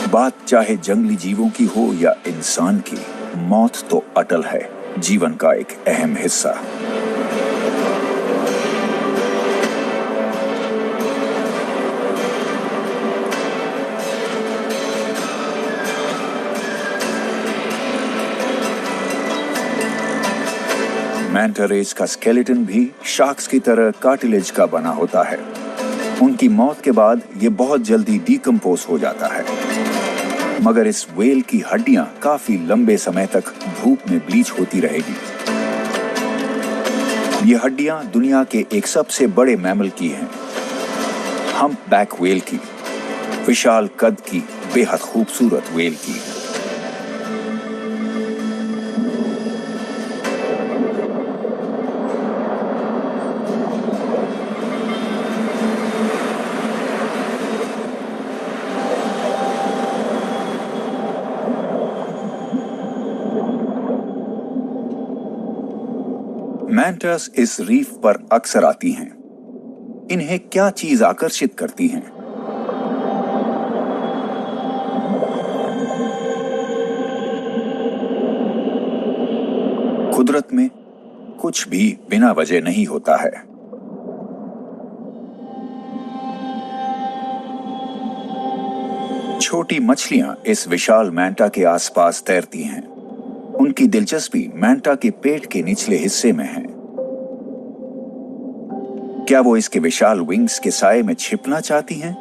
बात चाहे जंगली जीवों की हो या इंसान की, मौत तो अटल है, जीवन का एक अहम हिस्सा। मैंटा रेस का स्केलेटन भी शार्क्स की तरह कार्टिलेज का बना होता है। उनकी मौत के बाद ये बहुत जल्दी डिकम्पोज हो जाता है, मगर इस व्हेल की हड्डियां काफी लंबे समय तक धूप में ब्लीच होती रहेगी। ये हड्डियां दुनिया के एक सबसे बड़े मैमल की हैं, हम्पबैक व्हेल की, विशाल कद की बेहद खूबसूरत व्हेल की। मैंटास इस रीफ पर अक्सर आती हैं। इन्हें क्या चीज आकर्षित करती हैं? कुदरत में कुछ भी बिना वजह नहीं होता है। छोटी मछलियां इस विशाल मैंटा के आसपास तैरती हैं। उनकी दिलचस्पी मैंटा के पेट के निचले हिस्से में है। क्या वो इसके विशाल विंग्स के साए में छिपना चाहती हैं?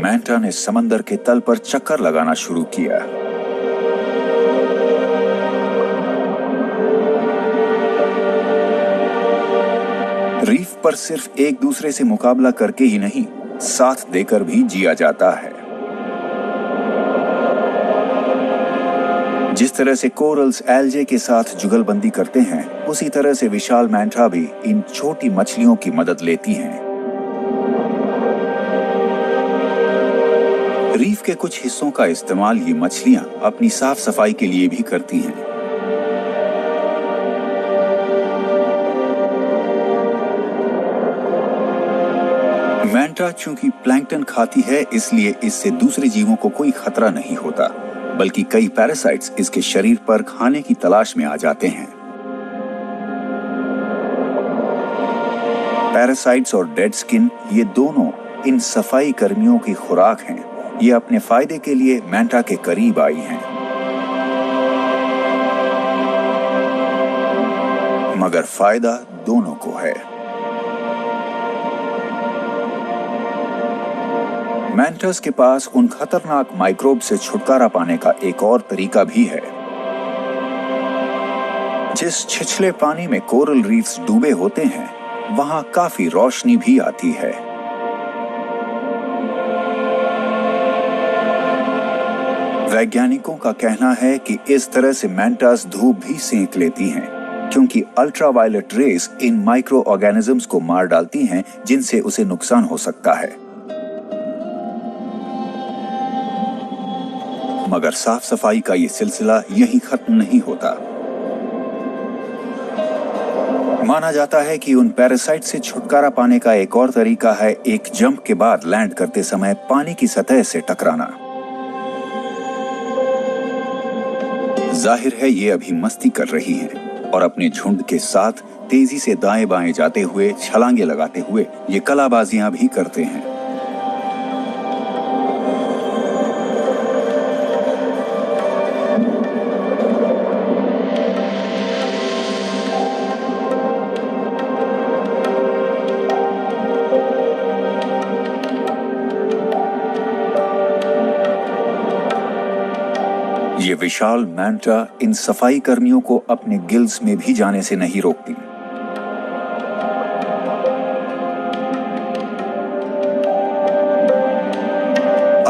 मैंटा ने समंदर के तल पर चक्कर लगाना शुरू किया। रीफ पर सिर्फ एक दूसरे से मुकाबला करके ही नहीं, साथ देकर भी जिया जाता है। जिस तरह से कोरल्स एल्जे के साथ जुगलबंदी करते हैं, उसी तरह से विशाल मैंटा भी इन छोटी मछलियों की मदद लेती हैं। रीफ के कुछ हिस्सों का इस्तेमाल ये मछलियां अपनी साफ सफाई के लिए भी करती हैं। मैंटा चूंकि प्लैंकटन खाती है, इसलिए इससे दूसरे जीवों को कोई खतरा नहीं होता, बल्कि कई पैरासाइट्स इसके शरीर पर खाने की तलाश में आ जाते हैं। पैरासाइट्स और डेड स्किन, ये दोनों इन सफाई कर्मियों की खुराक हैं। ये अपने फायदे के लिए मैंटा के करीब आई हैं, मगर फायदा दोनों को है। मैंटस के पास उन खतरनाक माइक्रोब से छुटकारा पाने का एक और तरीका भी है। जिस छिछले पानी में कोरल रीफ्स डूबे होते हैं, वहां काफी रोशनी भी आती है। वैज्ञानिकों का कहना है कि इस तरह से मैंटास धूप भी सेंक लेती हैं, क्योंकि अल्ट्रावायलेट रेस इन माइक्रो ऑर्गेनिजम्स को मार डालती हैं, जिनसे उसे नुकसान हो सकता है। मगर साफ सफाई का ये सिलसिला यहीं खत्म नहीं होता। माना जाता है कि उन पैरासाइट से छुटकारा पाने का एक और तरीका है एक जंप के बाद लैंड करते समय पानी की सतह से टकराना। जाहिर है ये अभी मस्ती कर रही हैं और अपने झुंड के साथ तेजी से दाएं बाएं जाते हुए, छलांगे लगाते हुए ये कलाबाजियां भी करते हैं। ये विशाल मैंटा इन सफाई कर्मियों को अपने गिल्स में भी जाने से नहीं रोकती।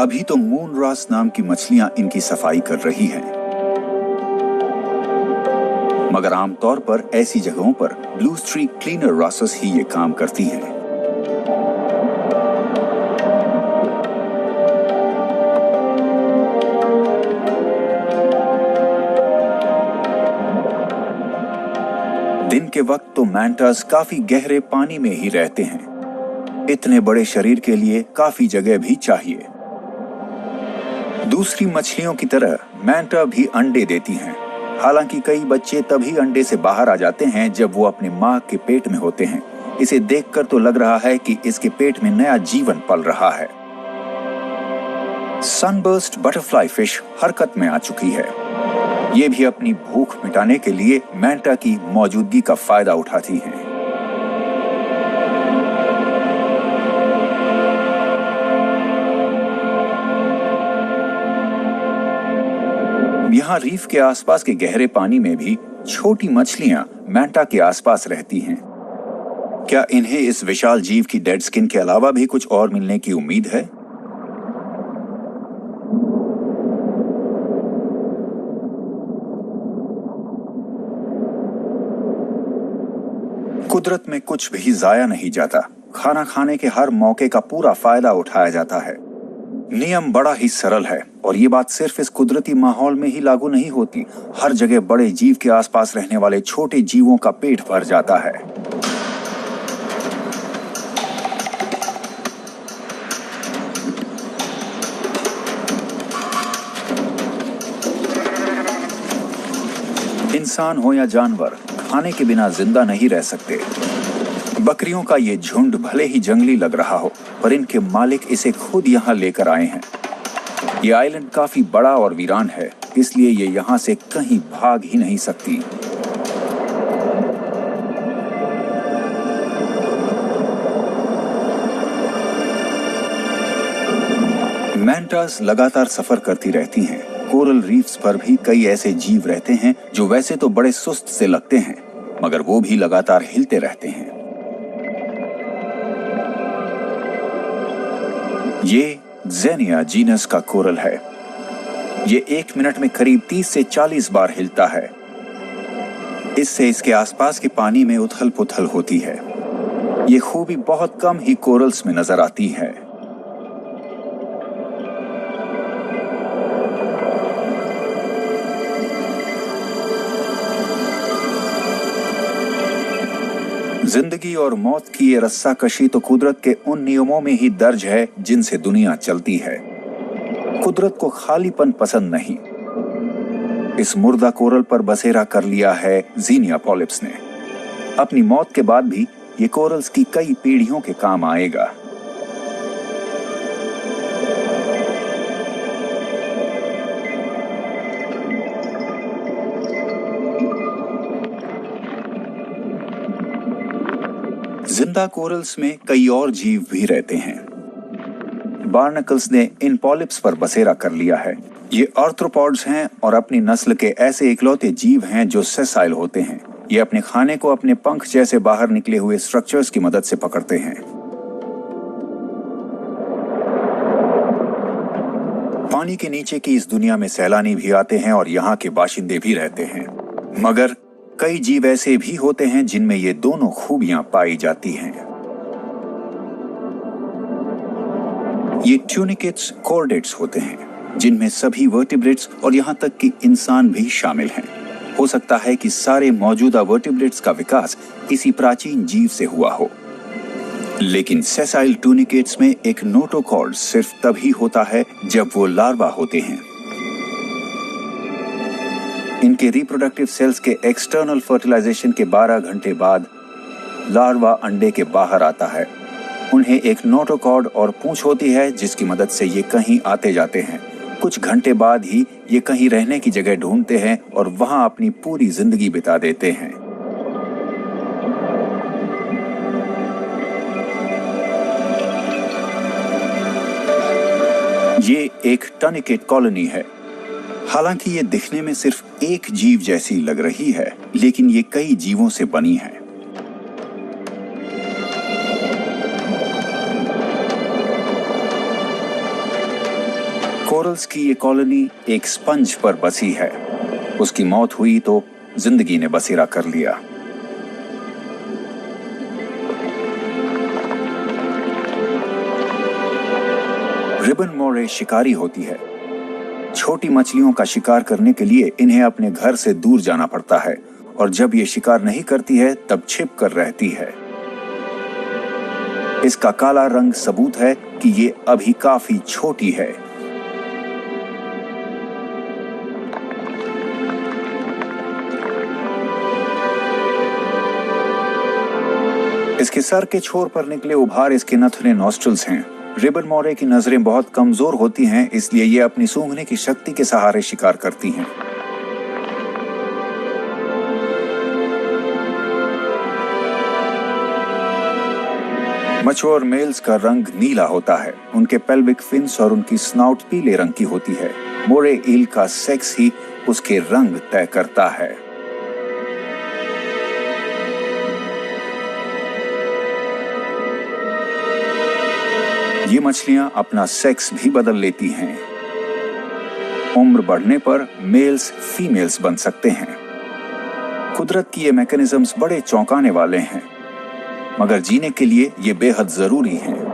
अभी तो मून रास नाम की मछलियां इनकी सफाई कर रही हैं, मगर आमतौर पर ऐसी जगहों पर ब्लू स्ट्रीक क्लीनर रासस ही ये काम करती हैं। दिन दिन के वक्त तो मैंटास काफी गहरे पानी में ही रहते हैं। इतने बड़े शरीर के लिए काफी जगह भी चाहिए। दूसरी मछलियों की तरह मैंटा भी अंडे देती हैं। हालांकि कई बच्चे तभी अंडे से बाहर आ जाते हैं जब वो अपने मां के पेट में होते हैं। इसे देखकर तो लग रहा है कि इसके पेट में नया जीवन पल रहा है। सनबर्स्ट बटरफ्लाई फिश हरकत में आ चुकी है। ये भी अपनी भूख मिटाने के लिए मैंटा की मौजूदगी का फायदा उठाती हैं। यहाँ रीफ के आसपास के गहरे पानी में भी छोटी मछलियां मैंटा के आसपास रहती हैं। क्या इन्हें इस विशाल जीव की डेड स्किन के अलावा भी कुछ और मिलने की उम्मीद है? कुदरत में कुछ भी जाया नहीं जाता। खाना खाने के हर मौके का पूरा फायदा उठाया जाता है। नियम बड़ा ही सरल है और ये बात सिर्फ इस कुदरती माहौल में ही लागू नहीं होती। हर जगह बड़े जीव के आसपास रहने वाले छोटे जीवों का पेट भर जाता है। इंसान हो या जानवर, खाने के बिना जिंदा नहीं रह सकते। बकरियों का ये झुंड भले ही जंगली लग रहा हो, पर इनके मालिक इसे खुद यहाँ लेकर आए हैं। ये आइलैंड काफी बड़ा और वीरान है, इसलिए ये यहाँ से कहीं भाग ही नहीं सकती। मैंटास लगातार सफर करती रहती हैं। कोरल रीफ्स पर भी कई ऐसे जीव रहते हैं जो वैसे तो बड़े सुस्त से लगते हैं, मगर वो भी लगातार हिलते रहते हैं। ये ज़ेनिया जीनस का कोरल है। ये 1 मिनट में करीब 30 से 40 बार हिलता है। इससे इसके आसपास के पानी में उथल पुथल होती है। ये खूबी बहुत कम ही कोरल्स में नजर आती है। जिंदगी और मौत की ये रस्साकशी तो कुदरत के उन नियमों में ही दर्ज है जिनसे दुनिया चलती है। कुदरत को खालीपन पसंद नहीं। इस मुर्दा कोरल पर बसेरा कर लिया है ज़ीनिया पॉलिप्स ने। अपनी मौत के बाद भी ये कोरल्स की कई पीढ़ियों के काम आएगा। जिंदा कोरल्स में कई और जीव भी रहते हैं। बार्नकल्स ने इन पॉलिप्स पर बसेरा कर लिया है। ये आर्थ्रोपॉड्स हैं और अपनी नस्ल के ऐसे इकलौते जीव हैं जो सेसाइल होते हैं। ये अपने खाने को अपने पंख जैसे बाहर निकले हुए स्ट्रक्चर्स की मदद से पकड़ते हैं। पानी के नीचे की इस दुनिया में सैलानी भी आते हैं और यहाँ के बाशिंदे भी रहते हैं, मगर कई जीव ऐसे भी होते हैं जिनमें ये दोनों खूबियां पाई जाती हैं। ये ट्यूनिकेट्स कॉर्डेट्स होते हैं, जिनमें सभी वर्टिब्रेट्स और यहां तक कि इंसान भी शामिल हैं। हो सकता है कि सारे मौजूदा वर्टिब्रेट्स का विकास इसी प्राचीन जीव से हुआ हो। लेकिन सेसाइल ट्यूनिकेट्स में एक नोटोकॉर्ड सिर्फ तभी होता है जब वो लार्वा होते हैं। इनके रिप्रोडक्टिव सेल्स के एक्सटर्नल फर्टिलाइजेशन के 12 घंटे बाद लार्वा अंडे के बाहर आता है। उन्हें एक नोटोकॉर्ड और पूंछ होती है जिसकी मदद से ये कहीं आते जाते हैं। कुछ घंटे बाद ही ये कहीं रहने की जगह ढूंढते हैं और वहां अपनी पूरी जिंदगी बिता देते हैं। ये एक टर्निकेट कॉलोनी है। हालांकि ये दिखने में सिर्फ एक जीव जैसी लग रही है, लेकिन ये कई जीवों से बनी है। कोरल्स की ये कॉलोनी एक स्पंज पर बसी है। उसकी मौत हुई तो जिंदगी ने बसेरा कर लिया। रिबन मोरे शिकारी होती है। छोटी मछलियों का शिकार करने के लिए इन्हें अपने घर से दूर जाना पड़ता है और जब ये शिकार नहीं करती है तब छिप कर रहती है। इसका काला रंग सबूत है कि ये अभी काफी छोटी है। इसके सर के छोर पर निकले उभार इसके नथुने नॉस्ट्रल्स हैं। रिबन मोरे की नजरें बहुत कमजोर होती हैं, इसलिए ये अपनी सूंघने की शक्ति के सहारे शिकार करती हैं। मैच्योर मेल्स का रंग नीला होता है। उनके पेल्विक फिन्स और उनकी स्नाउट पीले रंग की होती है। मोरे ईल का सेक्स ही उसके रंग तय करता है। ये मछलियां अपना सेक्स भी बदल लेती हैं। उम्र बढ़ने पर मेल्स फीमेल्स बन सकते हैं। कुदरत की ये मैकेनिज्म्स बड़े चौंकाने वाले हैं, मगर जीने के लिए ये बेहद जरूरी हैं।